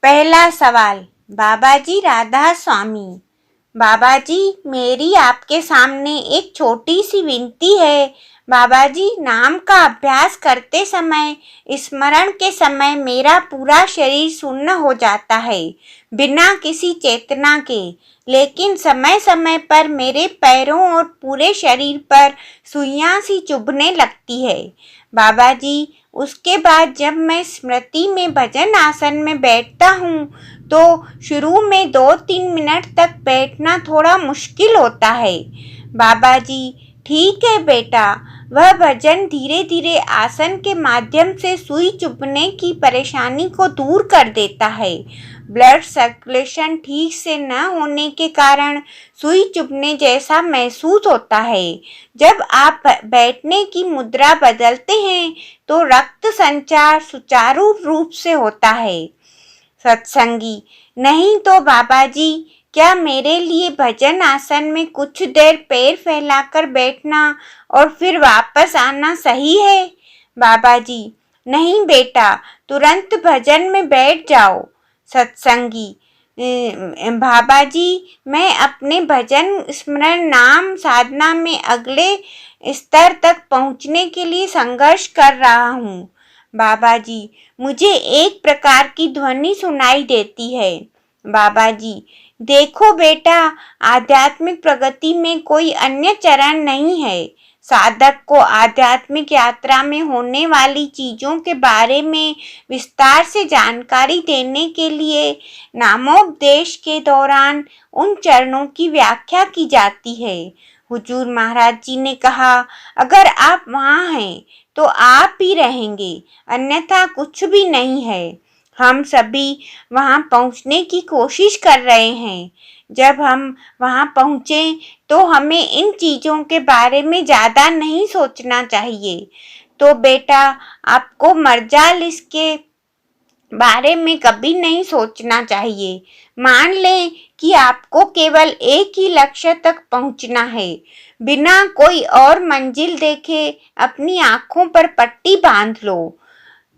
पहला सवाल। बाबा जी राधा स्वामी। बाबा जी, मेरी आपके सामने एक छोटी सी विनती है। बाबा जी, नाम का अभ्यास करते समय, स्मरण के समय मेरा पूरा शरीर सुन्न हो जाता है, बिना किसी चेतना के। लेकिन समय समय पर मेरे पैरों और पूरे शरीर पर सुइयां सी चुभने लगती है। बाबा जी, उसके बाद जब मैं स्मृति में भजन आसन में बैठता हूँ तो शुरू में 2-3 मिनट तक बैठना थोड़ा मुश्किल होता है। बाबा जी, ठीक है बेटा, वह भजन धीरे धीरे आसन के माध्यम से सुई चुभने की परेशानी को दूर कर देता है। ब्लड सर्कुलेशन ठीक से न होने के कारण सुई चुभने जैसा महसूस होता है। जब आप बैठने की मुद्रा बदलते हैं तो रक्त संचार सुचारू रूप से होता है। सत्संगी, नहीं तो बाबा जी, क्या मेरे लिए भजन आसन में कुछ देर पैर फैलाकर बैठना और फिर वापस आना सही है? बाबा जी, नहीं बेटा, तुरंत भजन में बैठ जाओ। सत्संगी, बाबा जी, मैं अपने भजन स्मरण नाम साधना में अगले स्तर तक पहुंचने के लिए संघर्ष कर रहा हूँ। बाबा जी, मुझे एक प्रकार की ध्वनि सुनाई देती है। बाबा जी, देखो बेटा, आध्यात्मिक प्रगति में कोई अन्य चरण नहीं है। साधक को आध्यात्मिक यात्रा में होने वाली चीजों के बारे में विस्तार से जानकारी देने के लिए नामोपदेश के दौरान उन चरणों की व्याख्या की जाती है। हुजूर महाराज जी ने कहा, अगर आप वहाँ हैं तो आप ही रहेंगे, अन्यथा कुछ भी नहीं है। हम सभी वहाँ पहुँचने की कोशिश कर रहे हैं। जब हम वहाँ पहुँचे तो हमें इन चीज़ों के बारे में ज़्यादा नहीं सोचना चाहिए। तो बेटा, आपको मर्जाल इसके बारे में कभी नहीं सोचना चाहिए। मान लें कि आपको केवल एक ही लक्ष्य तक पहुंचना है। बिना कोई और मंजिल देखे अपनी आंखों पर पट्टी बांध लो।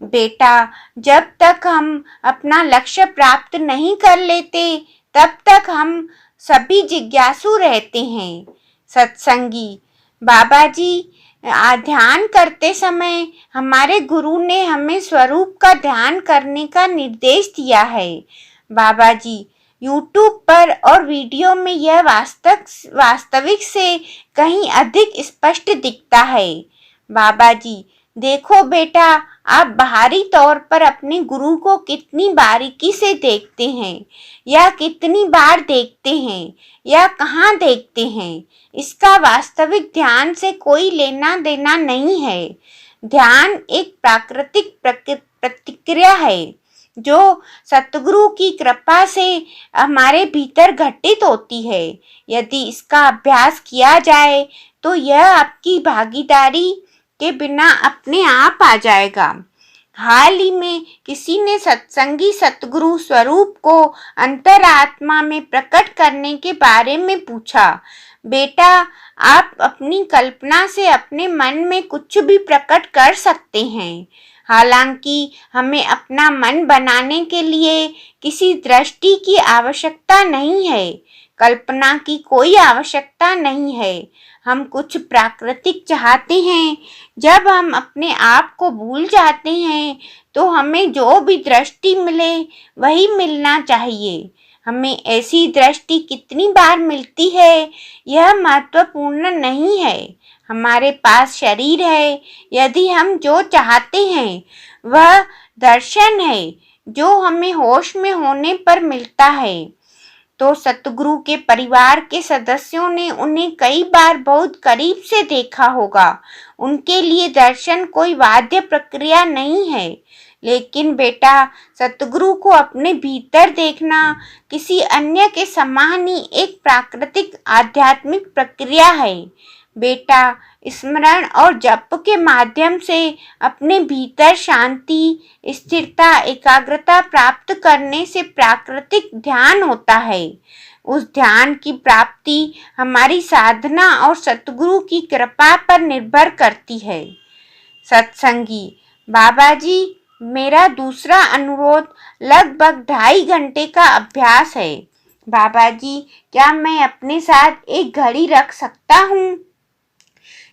बेटा, जब तक हम अपना लक्ष्य प्राप्त नहीं कर लेते तब तक हम सभी जिज्ञासु रहते हैं। सत्संगी, बाबा जी, ध्यान करते समय हमारे गुरु ने हमें स्वरूप का ध्यान करने का निर्देश दिया है। बाबा जी, यूट्यूब पर और वीडियो में यह वास्तविक से कहीं अधिक स्पष्ट दिखता है। बाबा जी, देखो बेटा, आप बाहरी तौर पर अपने गुरु को कितनी बारीकी से देखते हैं, या कितनी बार देखते हैं, या कहाँ देखते हैं, इसका वास्तविक ध्यान से कोई लेना देना नहीं है। ध्यान एक प्राकृतिक प्रतिक्रिया है जो सतगुरु की कृपा से हमारे भीतर घटित होती है। यदि इसका अभ्यास किया जाए तो यह आपकी भागीदारी के बिना अपने आप आ जाएगा। हाल ही में किसी ने सत्संगी सतगुरु स्वरूप को अंतरात्मा में प्रकट करने के बारे में पूछा। बेटा, आप अपनी कल्पना से अपने मन में कुछ भी प्रकट कर सकते हैं। हालांकि हमें अपना मन बनाने के लिए किसी दृष्टि की आवश्यकता नहीं है, कल्पना की कोई आवश्यकता नहीं है। हम कुछ प्राकृतिक चाहते हैं। जब हम अपने आप को भूल जाते हैं तो हमें जो भी दृष्टि मिले वही मिलना चाहिए। हमें ऐसी दृष्टि कितनी बार मिलती है यह महत्वपूर्ण नहीं है। हमारे पास शरीर है। यदि हम जो चाहते हैं वह दर्शन है जो हमें होश में होने पर मिलता है। तो सतगुरु के परिवार के सदस्यों ने उन्हें कई बार बहुत करीब से देखा होगा। उनके लिए दर्शन कोई वाद्य प्रक्रिया नहीं है। लेकिन बेटा, सतगुरु को अपने भीतर देखना किसी अन्य के समान ही एक प्राकृतिक आध्यात्मिक प्रक्रिया है। बेटा, स्मरण और जप के माध्यम से अपने भीतर शांति, स्थिरता, एकाग्रता प्राप्त करने से प्राकृतिक ध्यान होता है। उस ध्यान की प्राप्ति हमारी साधना और सतगुरु की कृपा पर निर्भर करती है। सत्संगी, बाबा जी, मेरा दूसरा अनुरोध लगभग 2.5 घंटे का अभ्यास है। बाबा जी, क्या मैं अपने साथ एक घड़ी रख सकता हूँ,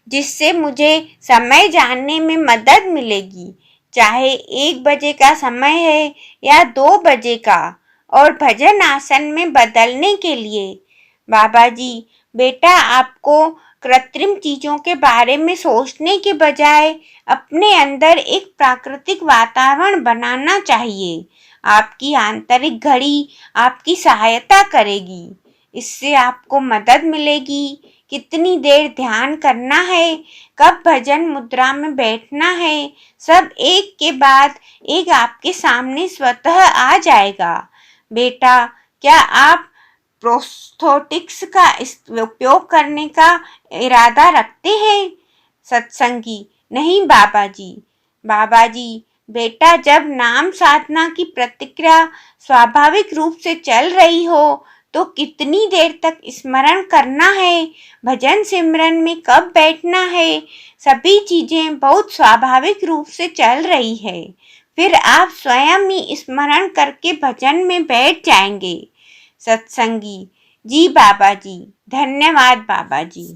जिससे मुझे समय जानने में मदद मिलेगी, चाहे 1 बजे का समय है या 2 बजे का, और भजन आसन में बदलने के लिए। बाबा जी, बेटा आपको कृत्रिम चीजों के बारे में सोचने के बजाय अपने अंदर एक प्राकृतिक वातावरण बनाना चाहिए। आपकी आंतरिक घड़ी आपकी सहायता करेगी। इससे आपको मदद मिलेगी। कितनी देर ध्यान करना है, कब भजन मुद्रा में बैठना है, सब एक के बाद एक आपके सामने स्वतः आ जाएगा। बेटा, क्या आप प्रोस्थेटिक्स का उपयोग करने का इरादा रखते हैं? सत्संगी, नहीं बाबा जी। बाबा जी, बेटा, जब नाम साधना की प्रतिक्रिया स्वाभाविक रूप से चल रही हो तो कितनी देर तक स्मरण करना है, भजन सिमरन में कब बैठना है, सभी चीजें बहुत स्वाभाविक रूप से चल रही है। फिर आप स्वयं ही स्मरण करके भजन में बैठ जाएंगे। सत्संगी, जी बाबा जी, धन्यवाद बाबा जी।